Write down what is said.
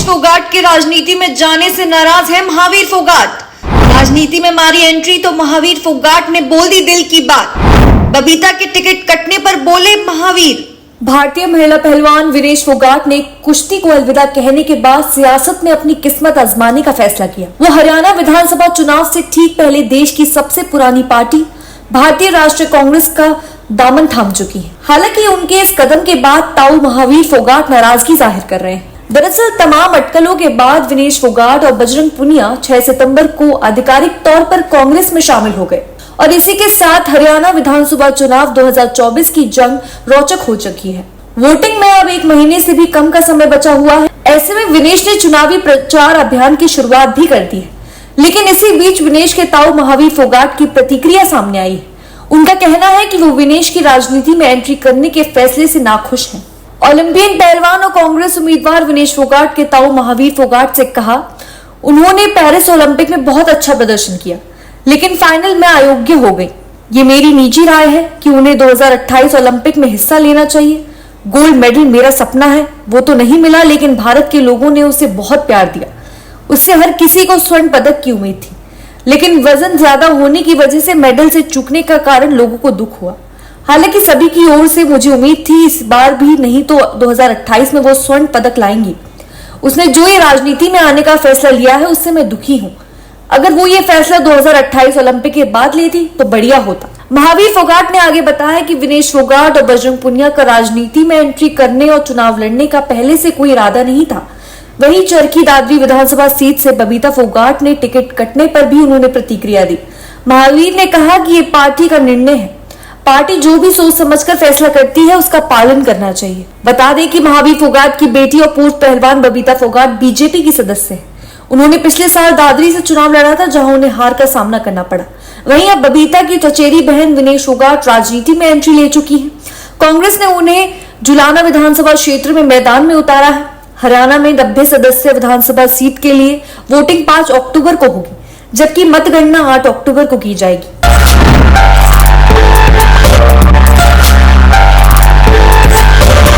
फोगाट के राजनीति में जाने से नाराज है महावीर फोगाट। राजनीति में मारी एंट्री तो महावीर फोगाट ने बोल दी दिल की बात। बबीता के टिकट कटने पर बोले महावीर। भारतीय महिला पहलवान विनेश फोगाट ने कुश्ती को अलविदा कहने के बाद सियासत में अपनी किस्मत आजमाने का फैसला किया। वो हरियाणा विधानसभा चुनाव से ठीक पहले देश की सबसे पुरानी पार्टी भारतीय राष्ट्रीय कांग्रेस का दामन थाम चुकी है। हालांकि उनके इस कदम के बाद ताऊ महावीर फोगाट नाराजगी जाहिर कर रहे हैं। दरअसल तमाम अटकलों के बाद विनेश फोगाट और बजरंग पुनिया 6 सितंबर को आधिकारिक तौर पर कांग्रेस में शामिल हो गए और इसी के साथ हरियाणा विधानसभा चुनाव 2024 की जंग रोचक हो चुकी है। वोटिंग में अब 1 महीने से भी कम का समय बचा हुआ है। ऐसे में विनेश ने चुनावी प्रचार अभियान की शुरुआत भी कर दी है, लेकिन इसी बीच विनेश के ताऊ महावीर फोगाट की प्रतिक्रिया सामने आई है। उनका कहना है कि वो विनेश की राजनीति में एंट्री करने के फैसले से नाखुश हैं। ओलंपियन पहलवान और कांग्रेस उम्मीदवार विनेश फोगाट के ताऊ महावीर फोगाट से कहा, उन्होंने पेरिस ओलंपिक में बहुत अच्छा प्रदर्शन किया, लेकिन फाइनल में अयोग्य हो गई। ये मेरी निजी राय है कि उन्हें 2028 ओलंपिक में हिस्सा लेना चाहिए। गोल्ड मेडल मेरा सपना है, वो तो नहीं मिला, लेकिन भारत के लोगों ने उसे बहुत प्यार दिया। उससे हर किसी को स्वर्ण पदक की उम्मीद थी, लेकिन वजन ज्यादा होने की वजह से मेडल से चूकने का कारण लोगों को दुख हुआ। हालांकि सभी की ओर से मुझे उम्मीद थी इस बार भी नहीं तो 2028 में वो स्वर्ण पदक लाएंगी। उसने जो ये राजनीति में आने का फैसला लिया है उससे मैं दुखी हूँ। अगर वो ये फैसला 2028 ओलंपिक के बाद लेती तो बढ़िया होता। महावीर फोगाट ने आगे बताया कि विनेश फोगाट और बजरंग पुनिया का राजनीति में एंट्री करने और चुनाव लड़ने का पहले से कोई इरादा नहीं था। वहीं चरखी दादरी विधानसभा सीट से बबीता फोगाट ने टिकट कटने पर भी उन्होंने प्रतिक्रिया दी। महावीर ने कहा कि ये पार्टी का निर्णय है, पार्टी जो भी सोच समझकर फैसला करती है उसका पालन करना चाहिए। बता दें कि महावीर फोगाट की बेटी और पूर्व पहलवान बबीता फोगाट बीजेपी की सदस्य है। उन्होंने पिछले साल दादरी से चुनाव लड़ा था, जहां उन्हें हार का सामना करना पड़ा। वहीं अब बबीता की चचेरी बहन विनेश फोगाट राजनीति में एंट्री ले चुकी है। कांग्रेस ने उन्हें जुलाना विधानसभा क्षेत्र में मैदान में उतारा है। हरियाणा में 90 सदस्य विधानसभा सीट के लिए वोटिंग 5 अक्टूबर को होगी, जबकि मतगणना 8 अक्टूबर को की जाएगी।